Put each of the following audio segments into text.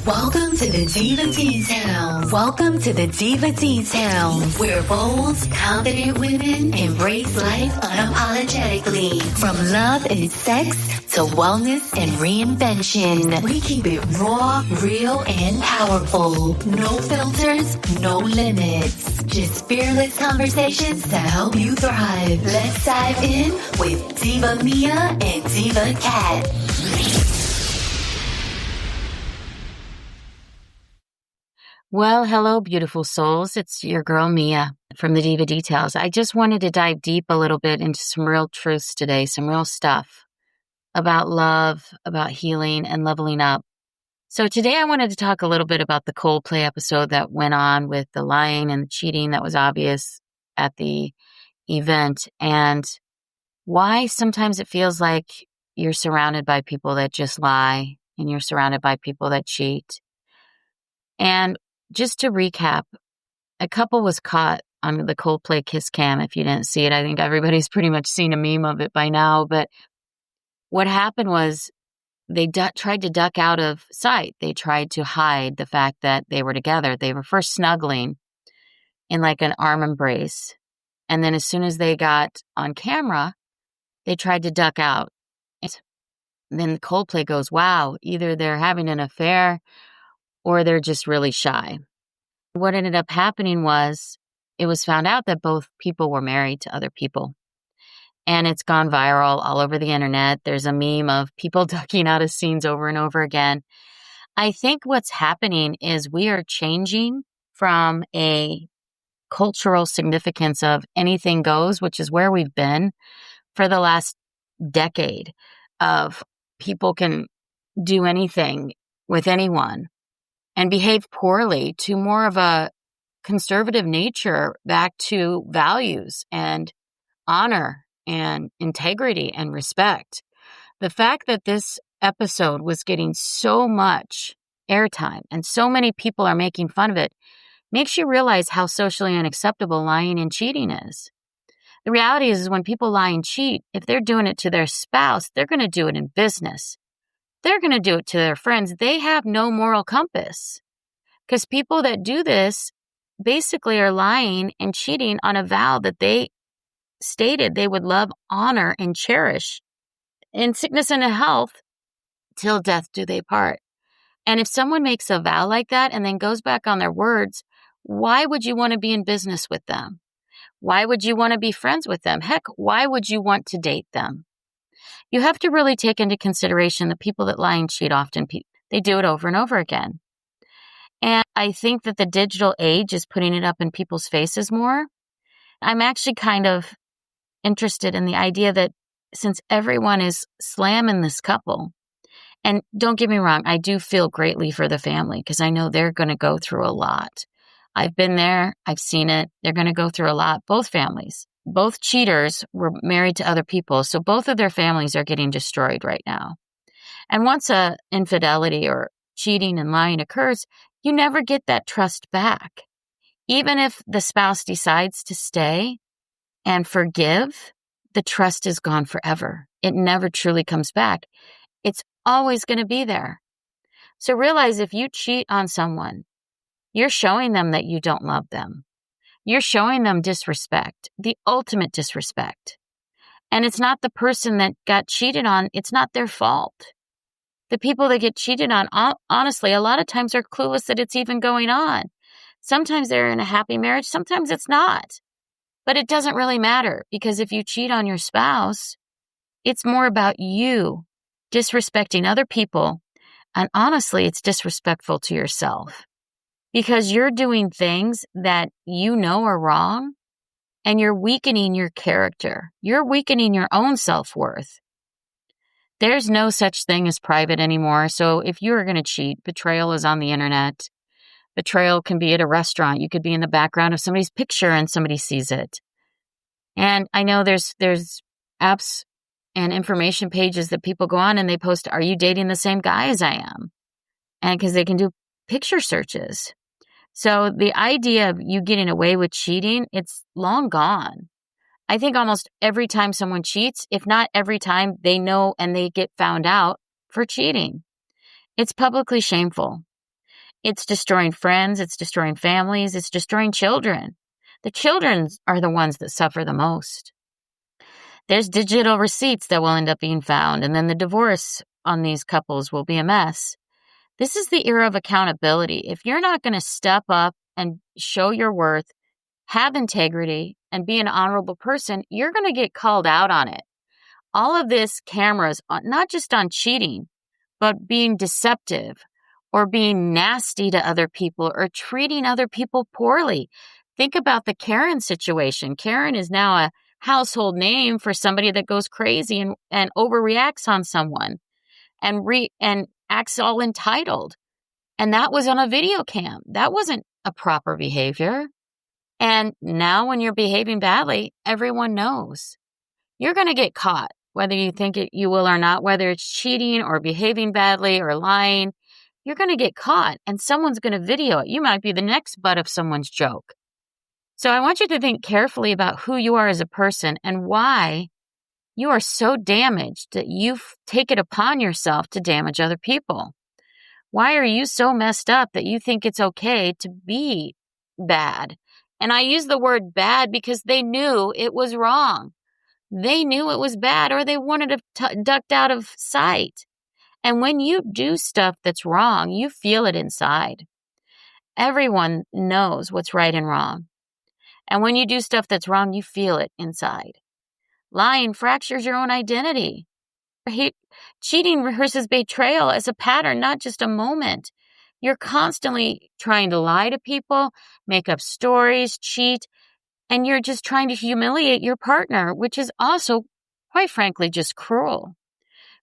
Welcome to the Diva Details. Welcome to the Diva Details, where bold, confident women embrace life unapologetically. From love and sex to wellness and reinvention, we keep it raw, real, and powerful. No filters, no limits. Just fearless conversations to help you thrive. Let's dive in with Diva Mia and Diva Cat. Well, hello, beautiful souls. It's your girl, Mia, from the Diva Details. I just wanted to dive deep a little bit into some real truths today, some real stuff about love, about healing, and leveling up. So today I wanted to talk a little bit about the Coldplay episode that went on with the lying and the cheating that was obvious at the event, and why sometimes it feels like you're surrounded by people that just lie and you're surrounded by people that cheat. And just to recap, a couple was caught on the Coldplay kiss cam. If you didn't see it, I think everybody's pretty much seen a meme of it by now. But what happened was they tried to duck out of sight. They tried to hide the fact that they were together. They were first snuggling in like an arm embrace. And then as soon as they got on camera, they tried to duck out. And then Coldplay goes, wow, either they're having an affair or they're just really shy. What ended up happening was it was found out that both people were married to other people. And it's gone viral all over the internet. There's a meme of people ducking out of scenes over and over again. I think what's happening is we are changing from a cultural significance of anything goes, which is where we've been for the last decade, of people can do anything with anyone and behave poorly, to more of a conservative nature, back to values and honor and integrity and respect. The fact that this episode was getting so much airtime and so many people are making fun of it makes you realize how socially unacceptable lying and cheating is. The reality is when people lie and cheat, if they're doing it to their spouse, they're going to do it in business. They're going to do it to their friends. They have no moral compass, because people that do this basically are lying and cheating on a vow that they stated they would love, honor, and cherish in sickness and in health till death do they part. And if someone makes a vow like that and then goes back on their words, why would you want to be in business with them? Why would you want to be friends with them? Heck, why would you want to date them? You have to really take into consideration the people that lie and cheat often, they do it over and over again. And I think that the digital age is putting it up in people's faces more. I'm actually kind of interested in the idea that since everyone is slamming this couple, and don't get me wrong, I do feel greatly for the family because I know they're going to go through a lot. I've been there. I've seen it. They're going to go through a lot. Both families. Both cheaters were married to other people, so both of their families are getting destroyed right now. And once a infidelity or cheating and lying occurs, you never get that trust back. Even if the spouse decides to stay and forgive, the trust is gone forever. It never truly comes back. It's always going to be there. So realize if you cheat on someone, you're showing them that you don't love them. You're showing them disrespect, the ultimate disrespect. And it's not the person that got cheated on. It's not their fault. The people that get cheated on, honestly, a lot of times are clueless that it's even going on. Sometimes they're in a happy marriage. Sometimes it's not. But it doesn't really matter, because if you cheat on your spouse, it's more about you disrespecting other people. And honestly, it's disrespectful to yourself. Because you're doing things that you know are wrong, and you're weakening your character. You're weakening your own self-worth. There's no such thing as private anymore. So if you're going to cheat, betrayal is on the internet. Betrayal can be at a restaurant. You could be in the background of somebody's picture and somebody sees it. And I know there's apps and information pages that people go on and they post, are you dating the same guy as I am? And because they can do picture searches. So the idea of you getting away with cheating, it's long gone. I think almost every time someone cheats, if not every time, they know and they get found out for cheating. It's publicly shameful. It's destroying friends. It's destroying families. It's destroying children. The children are the ones that suffer the most. There's digital receipts that will end up being found, and then the divorce on these couples will be a mess. This is the era of accountability. If you're not going to step up and show your worth, have integrity, and be an honorable person, you're going to get called out on it. All of this cameras, not just on cheating, but being deceptive or being nasty to other people or treating other people poorly. Think about the Karen situation. Karen is now a household name for somebody that goes crazy and overreacts on someone and acts all entitled. And that was on a video cam. That wasn't a proper behavior. And now when you're behaving badly, everyone knows. You're going to get caught, whether you think you will or not, whether it's cheating or behaving badly or lying. You're going to get caught and someone's going to video it. You might be the next butt of someone's joke. So I want you to think carefully about who you are as a person and why you are so damaged that you take it upon yourself to damage other people. Why are you so messed up that you think it's okay to be bad? And I use the word bad because they knew it was wrong. They knew it was bad or they wanted to ducked out of sight. And when you do stuff that's wrong, you feel it inside. Everyone knows what's right and wrong. And when you do stuff that's wrong, you feel it inside. Lying fractures your own identity. Cheating rehearses betrayal as a pattern, not just a moment. You're constantly trying to lie to people, make up stories, cheat, and you're just trying to humiliate your partner, which is also, quite frankly, just cruel.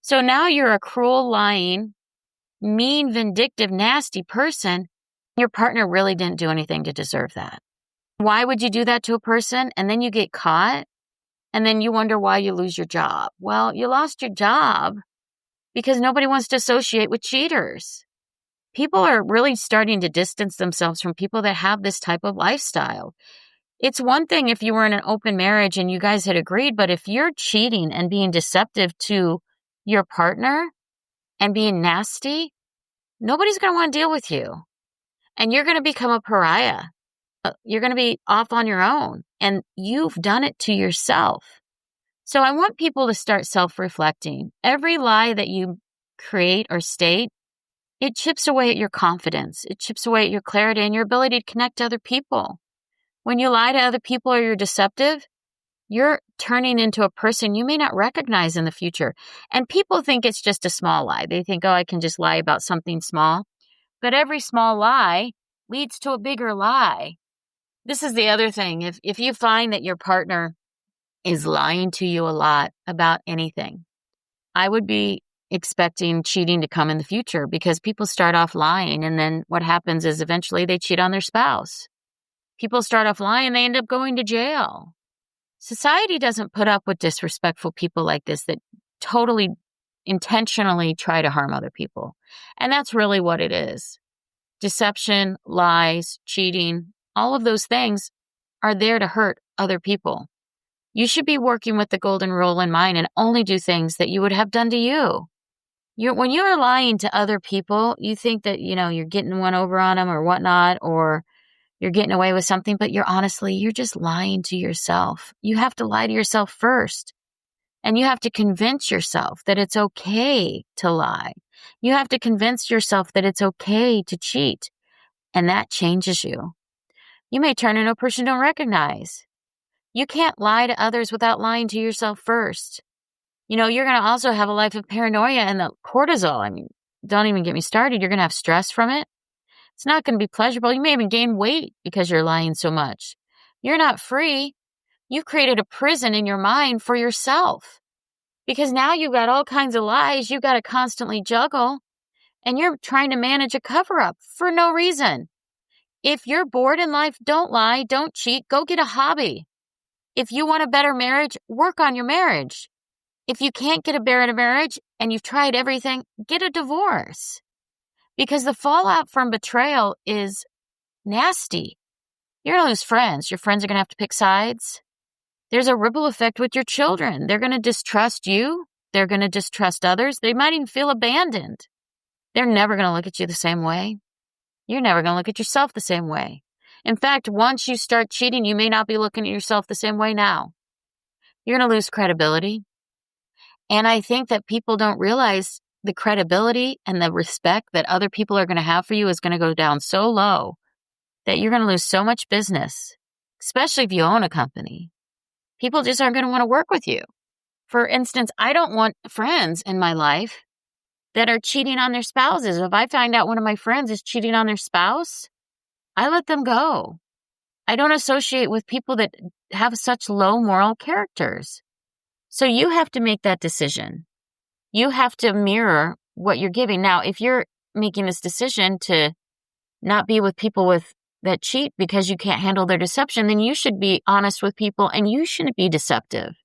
So now you're a cruel, lying, mean, vindictive, nasty person. Your partner really didn't do anything to deserve that. Why would you do that to a person? And then you get caught, and then you wonder why you lose your job. Well, you lost your job because nobody wants to associate with cheaters. People are really starting to distance themselves from people that have this type of lifestyle. It's one thing if you were in an open marriage and you guys had agreed, but if you're cheating and being deceptive to your partner and being nasty, nobody's going to want to deal with you. And you're going to become a pariah. You're going to be off on your own, and you've done it to yourself. So I want people to start self-reflecting. Every lie that you create or state, it chips away at your confidence. It chips away at your clarity and your ability to connect to other people. When you lie to other people or you're deceptive, you're turning into a person you may not recognize in the future. And people think it's just a small lie. They think, oh, I can just lie about something small. But every small lie leads to a bigger lie. This is the other thing. If you find that your partner is lying to you a lot about anything, I would be expecting cheating to come in the future because people start off lying, and then what happens is eventually they cheat on their spouse. People start off lying, they end up going to jail. Society doesn't put up with disrespectful people like this that totally intentionally try to harm other people. And that's really what it is. Deception, lies, cheating, all of those things are there to hurt other people. You should be working with the golden rule in mind and only do things that you would have done to you. When you are lying to other people, you think that, you're getting one over on them or whatnot, or you're getting away with something, but you're just lying to yourself. You have to lie to yourself first. And you have to convince yourself that it's okay to lie. You have to convince yourself that it's okay to cheat. And that changes you. You may turn into a person you don't recognize. You can't lie to others without lying to yourself first. You're going to also have a life of paranoia and the cortisol. Don't even get me started. You're going to have stress from it. It's not going to be pleasurable. You may even gain weight because you're lying so much. You're not free. You've created a prison in your mind for yourself because now you've got all kinds of lies you've got to constantly juggle, and you're trying to manage a cover-up for no reason. If you're bored in life, don't lie, don't cheat, go get a hobby. If you want a better marriage, work on your marriage. If you can't get a better marriage and you've tried everything, get a divorce. Because the fallout from betrayal is nasty. You're going to lose friends. Your friends are going to have to pick sides. There's a ripple effect with your children. They're going to distrust you. They're going to distrust others. They might even feel abandoned. They're never going to look at you the same way. You're never going to look at yourself the same way. In fact, once you start cheating, you may not be looking at yourself the same way now. You're going to lose credibility. And I think that people don't realize the credibility and the respect that other people are going to have for you is going to go down so low that you're going to lose so much business, especially if you own a company. People just aren't going to want to work with you. For instance, I don't want friends in my life that are cheating on their spouses. If I find out one of my friends is cheating on their spouse, I let them go. I don't associate with people that have such low moral characters. So you have to make that decision. You have to mirror what you're giving. Now, if you're making this decision to not be with people that cheat because you can't handle their deception, then you should be honest with people and you shouldn't be deceptive.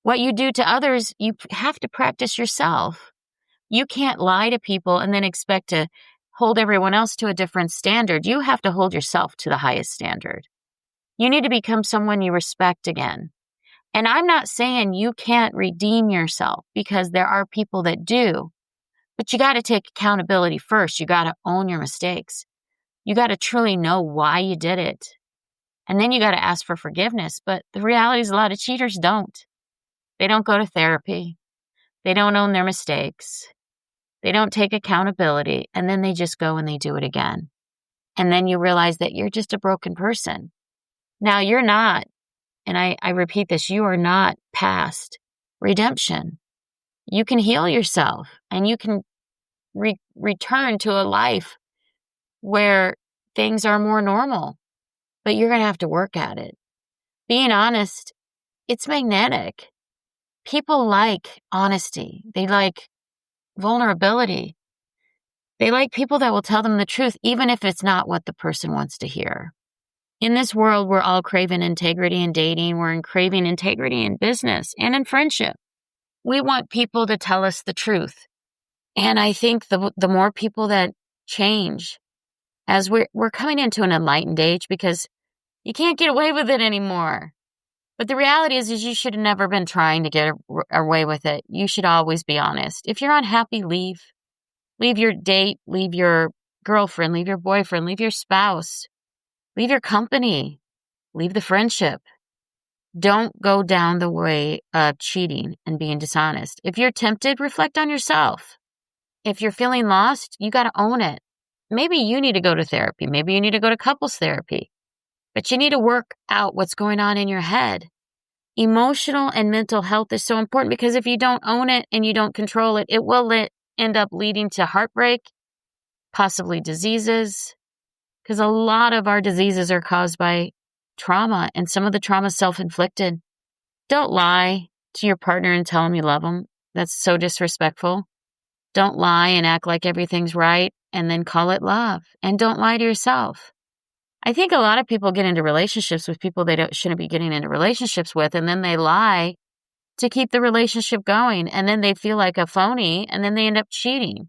What you do to others, you have to practice yourself. You can't lie to people and then expect to hold everyone else to a different standard. You have to hold yourself to the highest standard. You need to become someone you respect again. And I'm not saying you can't redeem yourself, because there are people that do. But you got to take accountability first. You got to own your mistakes. You got to truly know why you did it. And then you got to ask for forgiveness. But the reality is a lot of cheaters don't. They don't go to therapy. They don't own their mistakes. They don't take accountability. And then they just go and they do it again. And then you realize that you're just a broken person. Now you're not, and I repeat this, you are not past redemption. You can heal yourself and you can return to a life where things are more normal, but you're going to have to work at it. Being honest, it's magnetic. People like honesty. They like vulnerability. They like people that will tell them the truth, even if it's not what the person wants to hear. In this world, we're all craving integrity in dating. We're craving integrity in business and in friendship. We want people to tell us the truth. And I think the more people that change, as we're coming into an enlightened age, because you can't get away with it anymore. But the reality is you should have never been trying to get away with it. You should always be honest. If you're unhappy, leave. Leave your date, leave your girlfriend, leave your boyfriend, leave your spouse, leave your company, leave the friendship. Don't go down the way of cheating and being dishonest. If you're tempted, reflect on yourself. If you're feeling lost, you got to own it. Maybe you need to go to therapy. Maybe you need to go to couples therapy. But you need to work out what's going on in your head. Emotional and mental health is so important, because if you don't own it and you don't control it, it will end up leading to heartbreak, possibly diseases, because a lot of our diseases are caused by trauma, and some of the trauma is self-inflicted. Don't lie to your partner and tell them you love them. That's so disrespectful. Don't lie and act like everything's right and then call it love. And don't lie to yourself. I think a lot of people get into relationships with people they shouldn't be getting into relationships with, and then they lie to keep the relationship going, and then they feel like a phony, and then they end up cheating.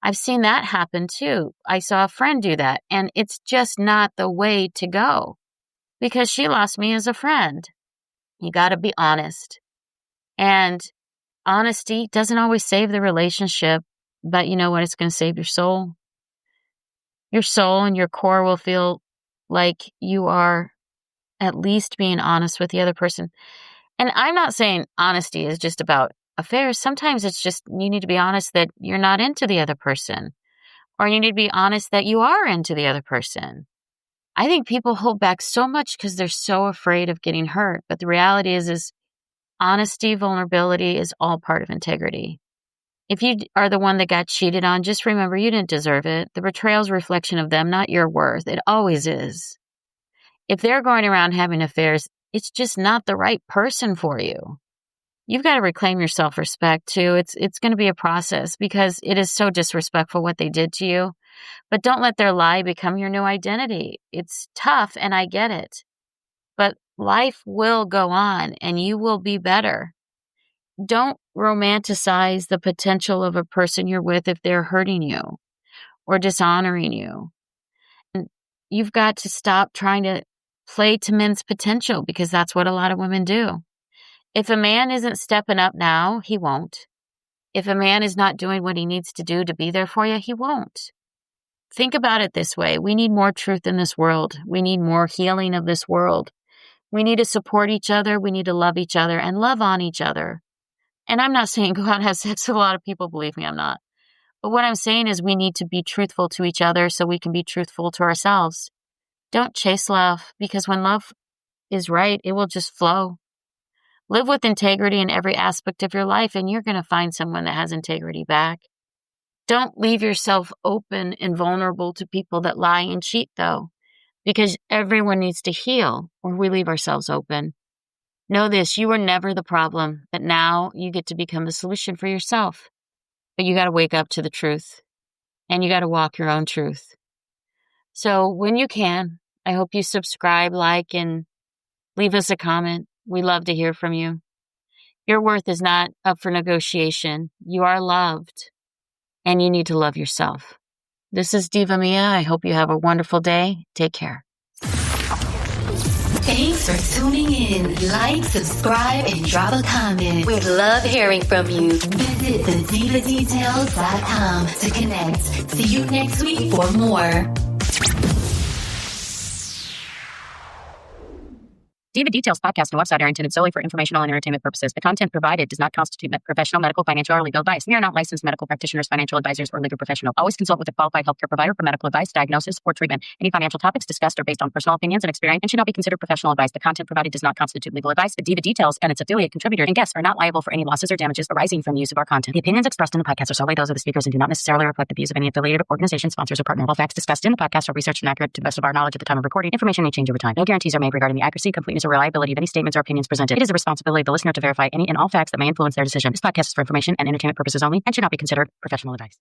I've seen that happen too. I saw a friend do that, and it's just not the way to go, because she lost me as a friend. You got to be honest. And honesty doesn't always save the relationship, but you know what? It's going to save your soul. Your soul and your core will feel like you are at least being honest with the other person. And I'm not saying honesty is just about affairs. Sometimes it's just you need to be honest that you're not into the other person, or you need to be honest that you are into the other person. I think people hold back so much because they're so afraid of getting hurt. But the reality is honesty, vulnerability is all part of integrity. If you are the one that got cheated on, just remember you didn't deserve it. The betrayal is a reflection of them, not your worth. It always is. If they're going around having affairs, it's just not the right person for you. You've got to reclaim your self-respect too. It's going to be a process, because it is so disrespectful what they did to you. But don't let their lie become your new identity. It's tough, and I get it. But life will go on, and you will be better. Don't romanticize the potential of a person you're with if they're hurting you or dishonoring you. And you've got to stop trying to play to men's potential, because that's what a lot of women do. If a man isn't stepping up now, he won't. If a man is not doing what he needs to do to be there for you, he won't. think about it this way. We need more truth in this world. We need more healing of this world. We need to support each other. We need to love each other and love on each other. And I'm not saying go out and have sex with a lot of people. Believe me, I'm not. But what I'm saying is we need to be truthful to each other so we can be truthful to ourselves. Don't chase love, because when love is right, it will just flow. Live with integrity in every aspect of your life, and you're going to find someone that has integrity back. Don't leave yourself open and vulnerable to people that lie and cheat, though, because everyone needs to heal or we leave ourselves open. Know this, you were never the problem, but now you get to become the solution for yourself. But you got to wake up to the truth, and you got to walk your own truth. So when you can, I hope you subscribe, like, and leave us a comment. We love to hear from you. Your worth is not up for negotiation. You are loved, and you need to love yourself. This is Diva Mia. I hope you have a wonderful day. Take care. Thanks for tuning in. Like, subscribe, and drop a comment. We love hearing from you. Visit thedivadetails.com to connect. See you next week for more. Diva Details podcast and website are intended solely for informational and entertainment purposes. The content provided does not constitute professional, medical, financial, or legal advice. We are not licensed medical practitioners, financial advisors, or legal professionals. Always consult with a qualified healthcare provider for medical advice, diagnosis, or treatment. Any financial topics discussed are based on personal opinions and experience and should not be considered professional advice. The content provided does not constitute legal advice. The Diva Details and its affiliate contributors and guests are not liable for any losses or damages arising from the use of our content. The opinions expressed in the podcast are solely those of the speakers and do not necessarily reflect the views of any affiliated organization, sponsors, or partner. All facts discussed in the podcast are researched and accurate to the best of our knowledge at the time of recording. Information may change over time. No guarantees are made regarding the accuracy, completeness, or reliability of any statements or opinions presented. It is the responsibility of the listener to verify any and all facts that may influence their decision. This podcast is for information and entertainment purposes only and should not be considered professional advice.